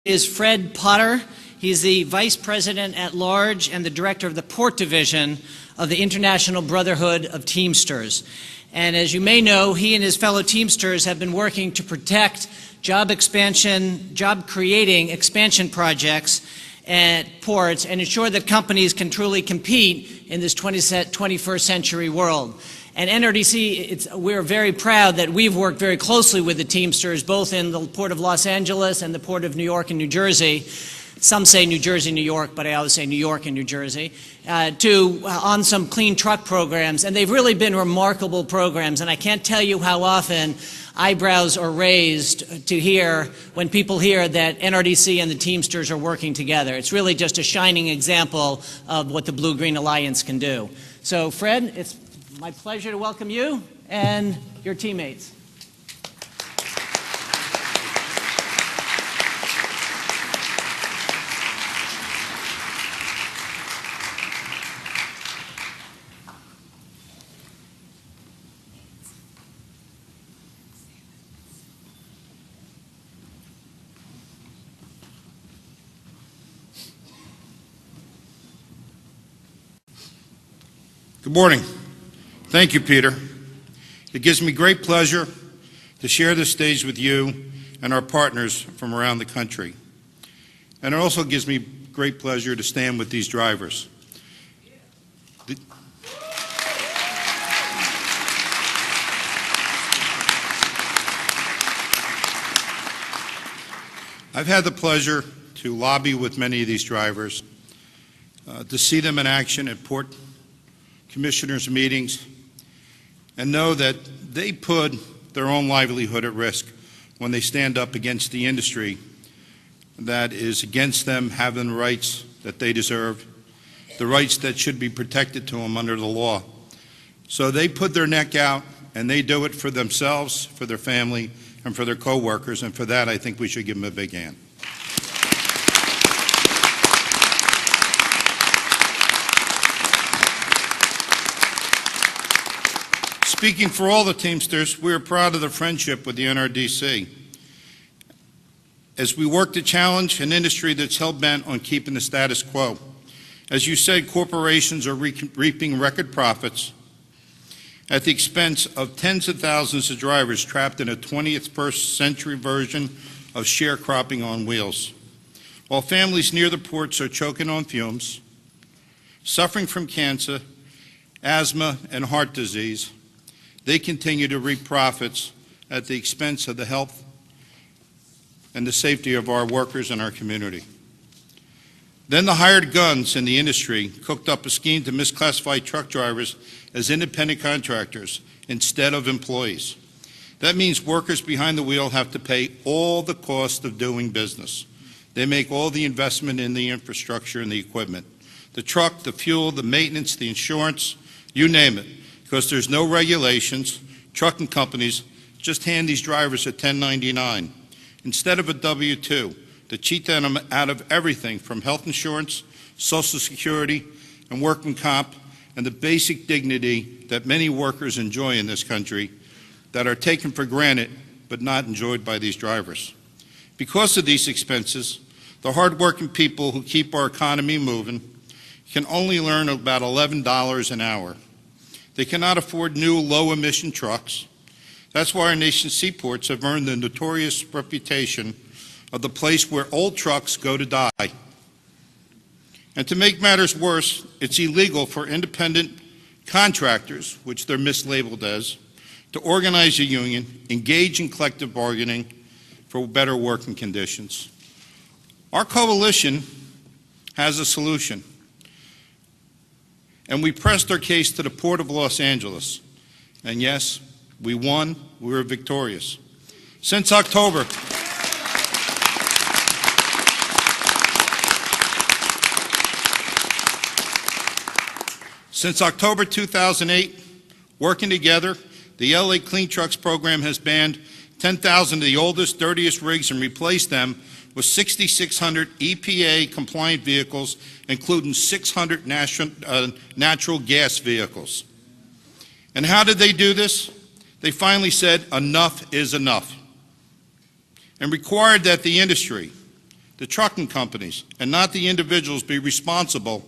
Is Fred Potter. He's the Vice President at Large and the Director of the Port Division of the International Brotherhood of Teamsters. And as you may know, he and his fellow Teamsters have been working to protect job creating expansion projects at ports and ensure that companies can truly compete in this 21st century world. And NRDC, we're very proud that we've worked very closely with the Teamsters, both in the Port of Los Angeles and the Port of New York and New Jersey. Some say New Jersey, New York, but I always say New York and New Jersey, on some clean truck programs. And they've really been remarkable programs. And I can't tell you how often eyebrows are raised to hear when people hear that NRDC and the Teamsters are working together. It's really just a shining example of what the Blue-Green Alliance can do. So, Fred, it's my pleasure to welcome you and your teammates. Good morning. Thank you, Peter. It gives me great pleasure to share this stage with you and our partners from around the country. And it also gives me great pleasure to stand with these drivers. I've had the pleasure to lobby with many of these drivers, to see them in action at port commissioners' meetings, and know that they put their own livelihood at risk when they stand up against the industry that is against them having the rights that they deserve, the rights that should be protected to them under the law. So they put their neck out, and they do it for themselves, for their family, and for their co-workers, and for that I think we should give them a big hand. Speaking for all the Teamsters, we are proud of the friendship with the NRDC as we work to challenge an industry that's hell-bent on keeping the status quo. As you said, corporations are reaping record profits at the expense of tens of thousands of drivers trapped in a 21st century version of sharecropping on wheels. While families near the ports are choking on fumes, suffering from cancer, asthma, and heart disease, they continue to reap profits at the expense of the health and the safety of our workers and our community. Then the hired guns in the industry cooked up a scheme to misclassify truck drivers as independent contractors instead of employees. That means workers behind the wheel have to pay all the cost of doing business. They make all the investment in the infrastructure and the equipment, the truck, the fuel, the maintenance, the insurance, you name it. Because there's no regulations, trucking companies just hand these drivers a 1099 instead of a W-2 to cheat them out of everything from health insurance, Social Security, and workman comp, and the basic dignity that many workers enjoy in this country that are taken for granted but not enjoyed by these drivers. Because of these expenses, the hardworking people who keep our economy moving can only earn about $11 an hour. They cannot afford new low-emission trucks. That's why our nation's seaports have earned the notorious reputation of the place where old trucks go to die. And to make matters worse, it's illegal for independent contractors, which they're mislabeled as, to organize a union, engage in collective bargaining for better working conditions. Our coalition has a solution. And we pressed our case to the Port of Los Angeles. And yes, we won. We were victorious. Since October 2008, working together, the LA Clean Trucks program has banned 10,000 of the oldest, dirtiest rigs and replaced them with 6,600 EPA-compliant vehicles, including 600 natural gas vehicles. And how did they do this? They finally said, enough is enough, and required that the industry the trucking companies, and not the individuals, be responsible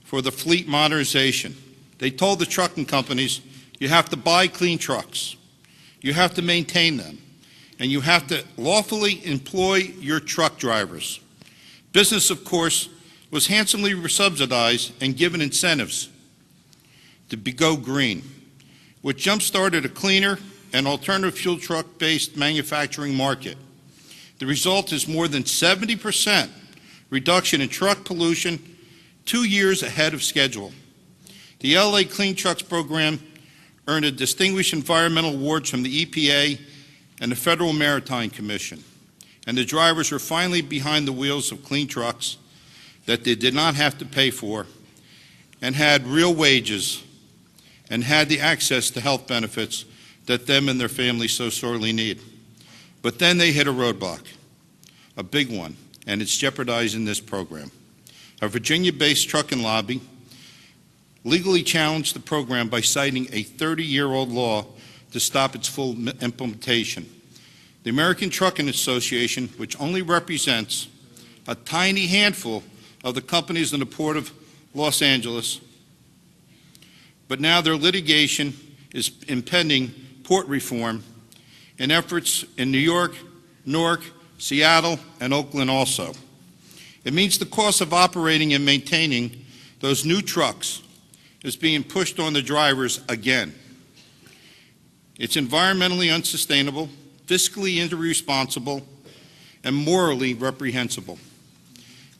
for the fleet modernization. They told the trucking companies, you have to buy clean trucks, you have to maintain them, and you have to lawfully employ your truck drivers. Business, of course, was handsomely subsidized and given incentives to go green, which jump-started a cleaner and alternative fuel truck-based manufacturing market. The result is more than 70% reduction in truck pollution 2 years ahead of schedule. The LA Clean Trucks program earned a distinguished environmental awards from the EPA and the Federal Maritime Commission, and the drivers were finally behind the wheels of clean trucks that they did not have to pay for, and had real wages, and had the access to health benefits that them and their families so sorely need. But then they hit a roadblock, a big one, and it's jeopardizing this program. A Virginia-based trucking lobby legally challenged the program by citing a 30-year-old law to stop its full implementation. The American Trucking Association, which only represents a tiny handful of the companies in the Port of Los Angeles, but now their litigation is impending port reform and efforts in New York, Newark, Seattle, and Oakland also. It means the cost of operating and maintaining those new trucks is being pushed on the drivers again. It's environmentally unsustainable, fiscally irresponsible, and morally reprehensible.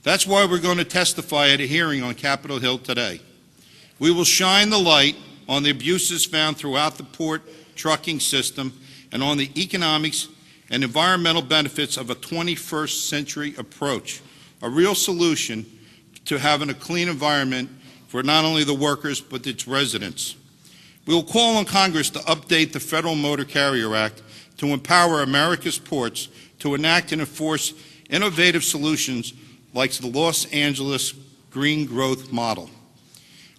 That's why we're going to testify at a hearing on Capitol Hill today. We will shine the light on the abuses found throughout the port trucking system and on the economics and environmental benefits of a 21st century approach, a real solution to having a clean environment for not only the workers but its residents. We will call on Congress to update the Federal Motor Carrier Act to empower America's ports to enact and enforce innovative solutions like the Los Angeles Green Growth Model.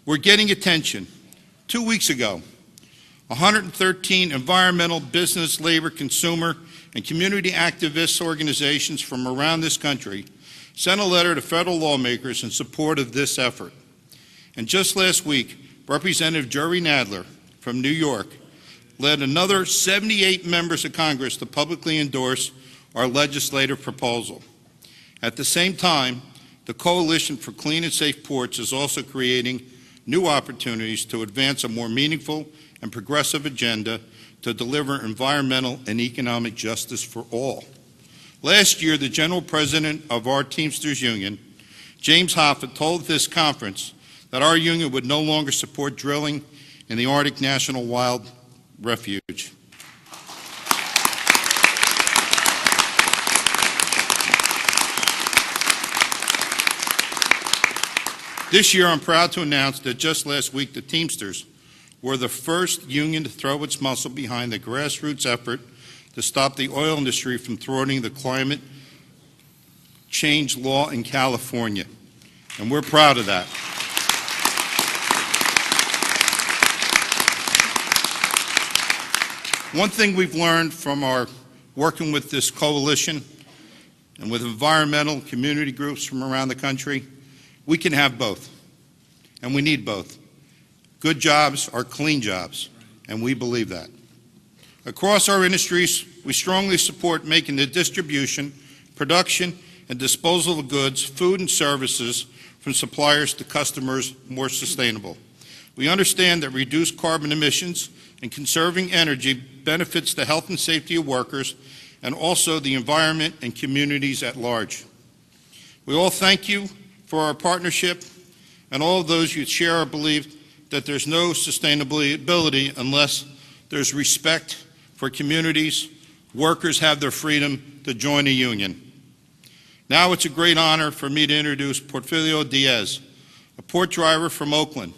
We're getting attention. 2 weeks ago, 113 environmental, business, labor, consumer, and community activist organizations from around this country sent a letter to federal lawmakers in support of this effort. And just last week, Representative Jerry Nadler from New York led another 78 members of Congress to publicly endorse our legislative proposal. At the same time, the Coalition for Clean and Safe Ports is also creating new opportunities to advance a more meaningful and progressive agenda to deliver environmental and economic justice for all. Last year, the General President of our Teamsters Union, James Hoffett, told this conference that our union would no longer support drilling in the Arctic National Wild Refuge. This year, I'm proud to announce that just last week, the Teamsters were the first union to throw its muscle behind the grassroots effort to stop the oil industry from thwarting the climate change law in California. And we're proud of that. One thing we've learned from our working with this coalition and with environmental community groups from around the country, we can have both, and we need both. Good jobs are clean jobs, and we believe that. Across our industries, we strongly support making the distribution, production, and disposal of goods, food and services from suppliers to customers more sustainable. We understand that reduced carbon emissions and conserving energy benefits the health and safety of workers and also the environment and communities at large. We all thank you for our partnership, and all of those who share our belief that there's no sustainability unless there's respect for communities, workers have their freedom to join a union. Now it's a great honor for me to introduce Porfirio Diaz, a port driver from Oakland,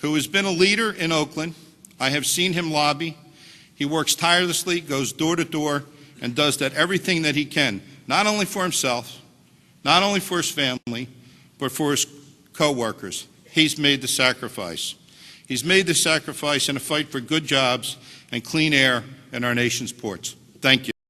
who has been a leader in Oakland. I have seen him lobby. He works tirelessly, goes door to door, and does that everything that he can, not only for himself, not only for his family, but for his co-workers. He's made the sacrifice. He's made the sacrifice in a fight for good jobs and clean air in our nation's ports. Thank you.